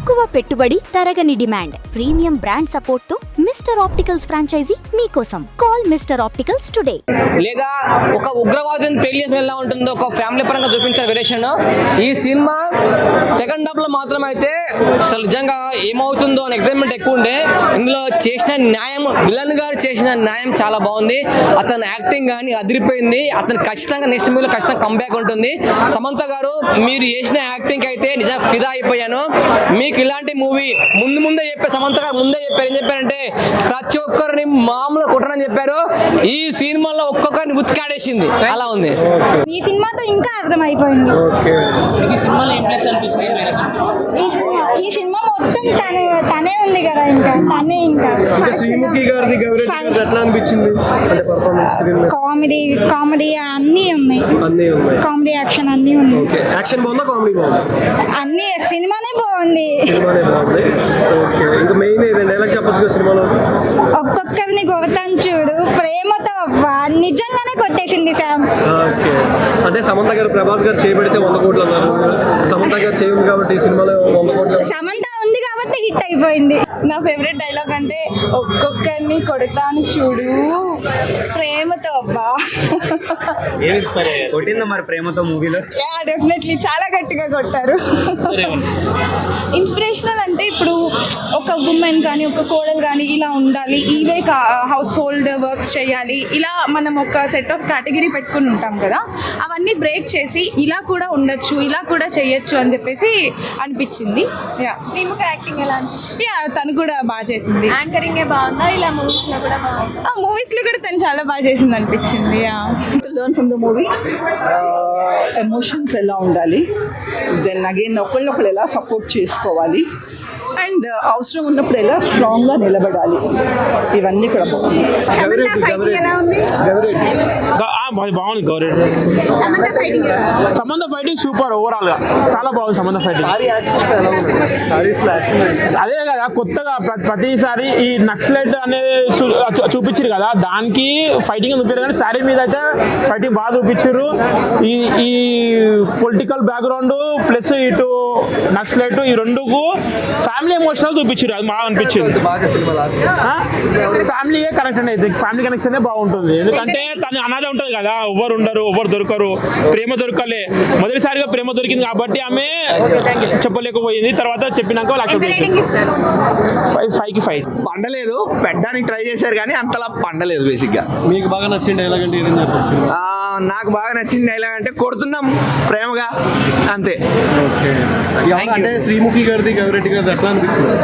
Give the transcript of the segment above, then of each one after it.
తక్కువ పెట్టుబడి, తరగని డిమాండ్, ప్రీమియం బ్రాండ్ సపోర్ట్ తో మిస్టర్ ఆప్టికల్స్ ఫ్రాంచైజీ మీకోసం. Call mister opticals today. లేదా ఒక ఉగ్రవాదం పెళ్లి ఎలా ఉంటుందో ఒక ఫ్యామిలీ పరంగా చూపించారు వేరియేషన్. ఈ సినిమా సెకండ్ హాఫ్ లో మాత్రం అయితే అసలు నిజంగా ఏమవుతుందో అని ఎక్సైట్మెంట్ ఎక్కువ ఉండే. ఇందులో చేసిన న్యాయం, విలన్ గారు చేసిన న్యాయం చాలా బాగుంది. అతని యాక్టింగ్ కానీ అదిరిపోయింది. అతను ఖచ్చితంగా నెక్స్ట్ మూవీలో ఖచ్చితంగా కంబ్యాక్ ఉంటుంది. సమంత గారు మీరు చేసిన యాక్టింగ్ అయితే నిజంగా ఫిదా అయిపోయాను. మీకు ఇలాంటి మూవీ ముందే చెప్పారు, సమంత గారు ముందే చెప్పారు. ఏం చెప్పారంటే ప్రతి ఒక్కరిని మామూలు కొట్టనని చెప్పారు. ఈ సినిమాలో ఒక్కొక్కరిని ఉతికాడేసింది. అలా ఉంది. ఈ సినిమాతో ఇంకా అర్థమైపోయింది. ఈ సినిమా మొత్తం తనే ఉంది కదా, ఇంకా శ్రీముఖి గారిది ఎట్లా అనిపించింది? అంటే పర్ఫార్మెన్స్ స్క్రీన్ కామెడీ అన్నీ ఉన్నాయి. కామెడీ యాక్షన్ అన్నీ ఉన్నాయి. యాక్షన్ బాగుందా, కామెడీ బాగుందా? అన్ని సినిమానే బాగుంది. ఓకే, ఇంకా మెయిన్ ఏదండి ఎలా చెప్పొచ్చు సినిమాలో? ఒక్కొక్కరిని కొడతాను చూడు, ప్రేమతో నిజంగానే కొట్టేసింది శామ్. ఓకే, అంటే సమంత గారు ప్రభాస్ గారు చేయబడితే 100 కోట్లు అన్నారు. సమంత గారు చేయండి కాబట్టి ఈ సినిమాలో 100 కోట్లు. సమంత ఉంది కాబట్టి హిట్ అయిపోయింది. నా ఫేవరెట్ డైలాగ్ అంటే ఒక్కొక్కరిని కొడతాను చూడు ప్రేమతో. అబ్బా కొట్టిందా మరి ప్రేమతో మూవీలో? డెఫినెట్లీ చాలా గట్టిగా కొట్టారు. ఇన్స్పిరేషనల్ అంటే ఇప్పుడు ఒక ఉమెన్ కానీ ఒక కోడలు కానీ ఇలా ఉండాలి, ఇవే హౌస్ హోల్డ్ వర్క్స్ చేయాలి, ఇలా మనం ఒక సెట్ ఆఫ్ కేటగిరీ పెట్టుకుని ఉంటాం కదా, అవన్నీ బ్రేక్ చేసి ఇలా కూడా ఉండొచ్చు, ఇలా కూడా చేయొచ్చు అని చెప్పేసి అనిపించింది. శ్రీముఖి యాక్టింగ్ ఎలా అనిపించింది? తను కూడా బాగా చేసింది. యాంకరింగ్ బాగుందా, ఇలా మూవీస్ లో కూడా బాగుందా? మూవీస్ లో కూడా తను చాలా బాగా చేసింది అనిపించింది. Learn from the movie emotions ఎలా ఉండాలి, దెన్ అగైన్ ఒకళ్ళొకళ్ళు ఎలా సపోర్ట్ చేసుకోవాలి, అండ్ అవసరం ఉన్నప్పుడు ఎలా స్ట్రాంగ్గా నిలబడాలి, ఇవన్నీ కూడా బాగుంది. బాగుంది గౌరెడ్డి. సంబంధ ఫైటింగ్ సూపర్, ఓవరాల్ గా చాలా బాగుంది సంబంధ ఫైటింగ్. అదే కదా కొత్తగా ప్రతిసారి ఈ నక్సలైట్ అనేది చూపించారు కదా, దానికి ఫైటింగ్ చూపించారు కానీ శారీ మీద అయితే ఫైటింగ్ బాగా చూపించారు. ఈ పొలిటికల్ బ్యాక్గ్రౌండ్ ప్లస్ ఇటు నక్సలైట్ ఈ రెండుకు ఫ్యామిలీ ఎమోషనల్ చూపించారు, అది బాగా అనిపించింది. ఫ్యామిలీ కనెక్ట్ అనేది, ఫ్యామిలీ కనెక్షన్ బాగుంటుంది. ఎందుకంటే తను అనాథ ఉంటుంది కదా, ఎవరు ఉండరు, ఎవరు దొరకరు, ప్రేమ దొరకలే, మొదటిసారిగా ప్రేమ దొరికింది కాబట్టి ఆమె చెప్పలేకపోయింది. తర్వాత చెప్పినాక 5/5 పండలేదు, పెట్టడానికి ట్రై చేశారు కానీ అంతలా పండలేదు. బేసిక్ గా మీకు బాగా నచ్చిన డైలాగ్ అంటే ఏదైనా చెప్పచ్చు? నాకు బాగా నచ్చిన డైలాగ్ అంటే కొడుతున్నాం ప్రేమగా, అంతే. అంటే శ్రీముఖి గారిది గౌరెడ్డి గారిది ఎట్లా అనిపించింది?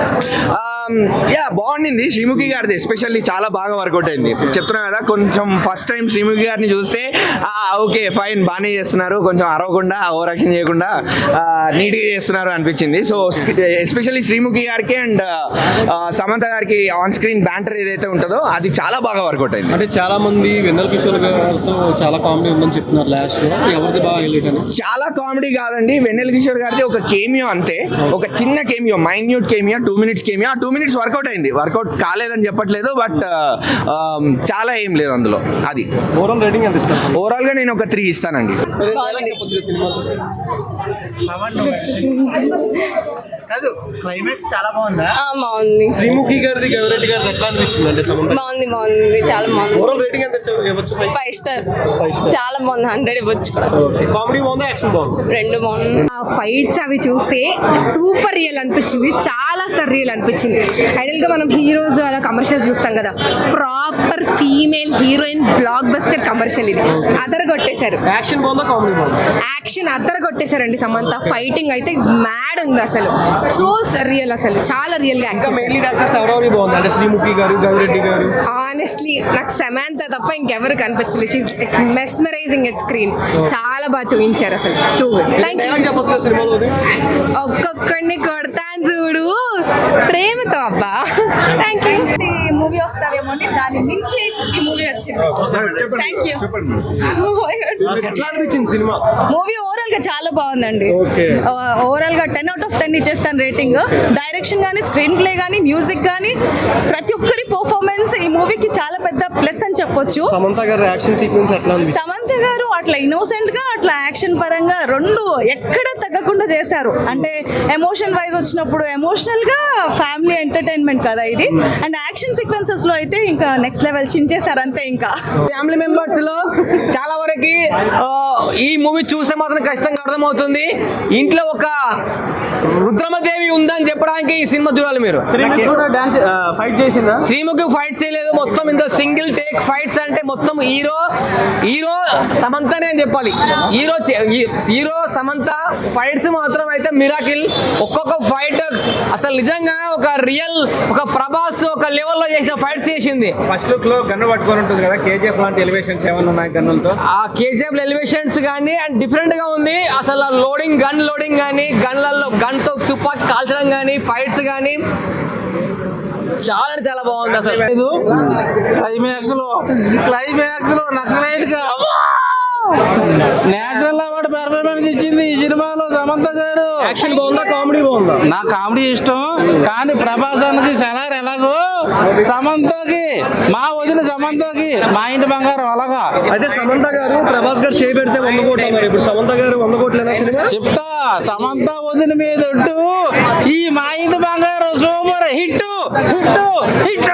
బాగుండింది. శ్రీముఖి గారిది ఎస్పెషల్లీ చాలా బాగా వర్కౌట్ అయింది. చెప్తున్నా కదా, కొంచెం ఫస్ట్ టైం శ్రీముఖి గారిని చూస్తే ఓకే ఫైన్ బాగానే చేస్తున్నారు, కొంచెం అరవకుండా ఓవర్ యాక్షన్ చేయకుండా నీట్గా చేస్తున్నారు అనిపించింది. సో ఎస్పెషల్లీ శ్రీముఖి గారికి అండ్ సమంత గారికి ఆన్ స్క్రీన్ బ్యాంటర్ ఏదైతే ఉంటుందో అది చాలా బాగా వర్కౌట్ అయింది. అంటే చాలా మంది వెన్నెల కిషోర్ గారితో చాలా కామెడీ ఉందని చెప్తున్నారు. లాస్ట్ లో ఎవరిది బాగా హైలైట్ అని? చాలా కామెడీ కాదండి, వెన్నెల కిషోర్ గారిది ఒక కేమియో అంతే, ఒక చిన్న cameo, minute cameo, 2 minutes cameo. ఆ 2 minutes వర్కౌట్ అయింది, వర్కౌట్ కాలేదని చెప్పట్లేదు, బట్ చాలా ఏం లేదు అందులో. అది ఓవరాల్ రేటింగ్ ఎంత ఇస్తారు? ఓవరాల్ గా నేను ఒక 3 ఇస్తానండి. కాదు, క్లైమాక్స్ చాలా బాగుందా? బాగుంది. శ్రీముఖి గారిది గౌరెడ్డి గారిది ఎట్లా అనిపించింది? అంటే బాగుంది చాలా బాగుంది. ఓవరాల్ రేటింగ్ ఎంత ఇవ్వచ్చు? 5 స్టార్. చాలా బాగుంది, 100 ఇవ్వచ్చు కూడా. కామెడీ బాగుందా, యాక్షన్ బాగుంది? రెండు బాగుంది. ఫైట్స్ అవి చూస్తే సూపర్ రియల్ అనిపించింది, చాలా సర్రియల్ అనిపించింది. ఐడల్ గా మనం హీరోస్ అలా కమర్షియల్స్ చూస్తాం కదా, proper female heroine block buster commercial ఇది. అదర్ కొట్టేశారు. యాక్షన్ బాగుందా, కామెడీ బాగుందా? యాక్షన్ అద్దరు కొట్టేశారండి. సమంత ఫైటింగ్ అయితే మ్యాడ్ ఉంది అసలు, సో రియల్, అసలు చాలా రియల్ గా యాక్ట్ మెయిన్లీ డాక్టర్స్ ఎవరెవరు బాగుంది? అంటే శ్రీముఖి గారు, గౌరెడ్డి గారు. ఆనెస్ట్లీ నాకు సమంత తప్ప ఇంకెవరు కనిపించలేదు. షీస్ మెస్మరైజింగ్ ఎట్ స్క్రీన్, చాలా బాగా చూపించారు అసలు. Too good. ఒక్కొక్కడిని కొడతాను చూడు ప్రేమతో. అబ్బా థ్యాంక్ యూ. మూవీ వస్తారేమో అని దాన్ని మించి ఈ మూవీ వచ్చింది. Thank you. ఎట్లా అనిపించింది సినిమా? మూవీ ఓవరాల్ గా చాలా బాగుందండి. ఓకే. ఓవరాల్ గా 10/10 ఇచ్చేస్తాను రేటింగ్. డైరెక్షన్ కానీ, స్క్రీన్ ప్లే కానీ, మ్యూజిక్ కానీ, ప్రతి ఒక్కరి పర్ఫార్మెన్స్ ఈ మూవీకి చాలా పెద్ద ప్లస్ అని చెప్పొచ్చు. సమంత గారి యాక్షన్ సీక్వెన్స్ ఎట్లా ఉంది? సమంత గారు అట్లా ఇన్నోసెంట్ గా, అట్లా యాక్షన్ పరంగా రెండు ఎక్కడ తగ్గకుండా చేశారు. అంటే ఎమోషన్ వైజ్ వచ్చినప్పుడు ఎమోషనల్ గా ఫ్యామిలీ ఎంటర్టైన్మెంట్ కదా ఇది. అండ్ యాక్షన్ సీక్వెన్సెస్ లో అయితే ఇంకా నెక్స్ట్ లెవెల్ చించేశారు అంతే. ఇంకా ఫ్యామిలీ మెంబర్స్ లో చాలా వరకు ఈ మూవీ చూస్తే మాత్రం ఖచ్చితంగా అర్థమవుతుంది ఇంట్లో ఒక రుద్రమదేవి ఉందని చెప్పడానికి ఈ సినిమా చూడాలి మీరు. ఫైట్ చేసిందా? శ్రీముఖి ఫైట్ చేయలేదు, మొత్తం ఇందులో సింగిల్ టేక్ ఫైట్స్. అంటే మొత్తం హీరో సమంతనే అని చెప్పాలి. హీరో సమంత ఫైట్స్ మాత్రం అయితే మిరాకిల్. ఒక్కొక్క ఫైట్ అసలు నిజంగా ఒక రియల్ ఒక ప్రభాస్ ఒక లెవెల్లో చేసిన ఫైట్స్ చేసింది. ఫస్ట్ లుక్ లో గన్ను పట్టుకొని ఉంటుంది కదా, కేజీఎఫ్ లాంటి ఎలివేషన్స్ ఏమన్నా ఉన్నాయి గన్నులతో? ఆ కేజీఎఫ్ ఎలివేషన్స్ కానీ అండ్ డిఫరెంట్ గా ఉంది. అసలు లోడింగ్ కానీ గన్లలో గన్తో తుపాకీ కాల్చడం కానీ ఫైట్స్ కానీ చాలా బాగుంది. అసలు క్లైమాక్స్ లో నక్సలైట్ గా నేచురల్ అవార్డు పెర్ఫార్మెన్స్ ఇచ్చింది ఈ సినిమాలో సమంత గారు. యాక్షన్ బాగుందా, కామెడీ బాగుందా? నా కామెడీ ఇష్టం, కానీ ప్రభాస్ అన్నకి సలార్ ఎలాగో సమంతకి మా వదిన సమంతకి మా ఇంటి బంగారం అలాగా. అయితే సమంత గారు ప్రభాస్ గారు చేయబెడితే 100 కోట్లు అన్నారు. ఇప్పుడు సమంత గారు 100 కోట్లేనా సినిమా? చెప్తా, సమంత వదిన మీద ఒట్టు, ఈ మా ఇంటి బంగారం సూపర్ హిట్ హిట్ హిట్.